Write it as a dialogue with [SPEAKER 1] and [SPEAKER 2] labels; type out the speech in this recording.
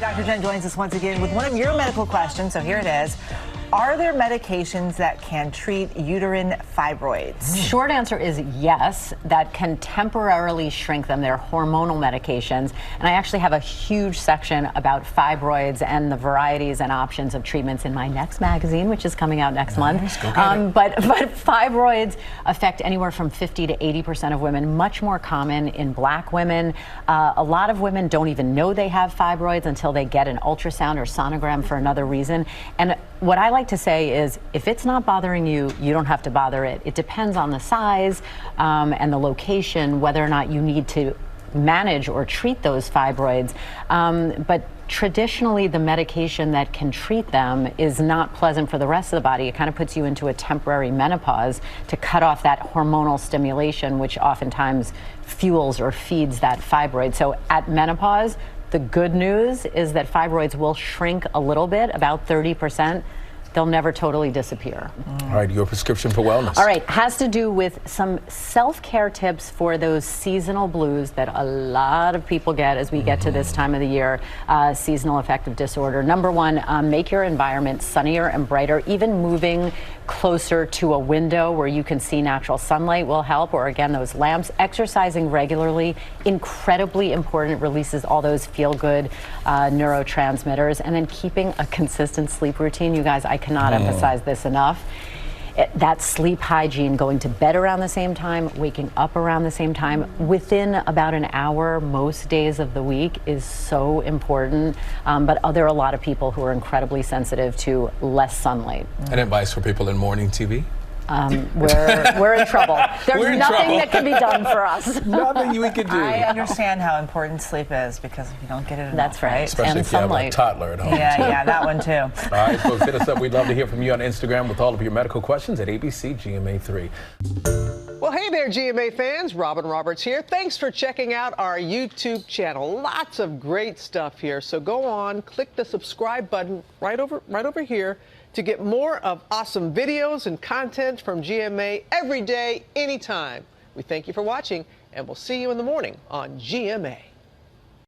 [SPEAKER 1] Dr. Jen joins us once again with one of your medical questions, so here it is. Are there medications that can treat uterine fibroids?
[SPEAKER 2] Short answer is yes, that can temporarily shrink them. They're hormonal medications. And I actually have a huge section about fibroids and the varieties and options of treatments in my next magazine, which is coming out next month. But fibroids affect anywhere from 50 to 80% of women, much more common in Black women. A lot of women don't even know they have fibroids until they get an ultrasound or sonogram for another reason. And what I like to say is, if it's not bothering you, you don't have to bother it. It depends on the size and the location, whether or not you need to manage or treat those fibroids. But traditionally, the medication that can treat them is not pleasant for the rest of the body. It kind of puts you into a temporary menopause to cut off that hormonal stimulation, which oftentimes fuels or feeds that fibroid. So at menopause, the good news is that fibroids will shrink a little bit, about 30%. They'll never totally disappear.
[SPEAKER 3] All right, your prescription for wellness.
[SPEAKER 2] All right, has to do with some self-care tips for those seasonal blues that a lot of people get as we get to this time of the year, seasonal affective disorder. Number one, make your environment sunnier and brighter. Even moving closer to a window where you can see natural sunlight will help, or again, those lamps. Exercising regularly, incredibly important, releases all those feel-good neurotransmitters. And then keeping a consistent sleep routine. You guys, I cannot emphasize this enough. That sleep hygiene, going to bed around the same time, waking up around the same time, within about an hour most days of the week is so important. But there are a lot of people who are incredibly sensitive to less sunlight.
[SPEAKER 3] And advice for people in morning TV?
[SPEAKER 2] We're in trouble. There's nothing that can be done for us.
[SPEAKER 3] Nothing we can do.
[SPEAKER 1] I understand how important sleep is, because if you don't get it enough,
[SPEAKER 2] that's right.
[SPEAKER 3] Especially
[SPEAKER 2] and
[SPEAKER 3] if
[SPEAKER 2] sunlight.
[SPEAKER 3] you have a toddler at home.
[SPEAKER 1] Yeah, that one too.
[SPEAKER 3] All right, folks, hit us up. We'd love to hear from you on Instagram with all of your medical questions at ABC GMA3.
[SPEAKER 4] Well, hey there, GMA fans. Robin Roberts here. Thanks for checking out our YouTube channel. Lots of great stuff here. So go on, click the subscribe button right over here to get more of awesome videos and content from GMA every day, anytime. We thank you for watching, and we'll see you in the morning on GMA.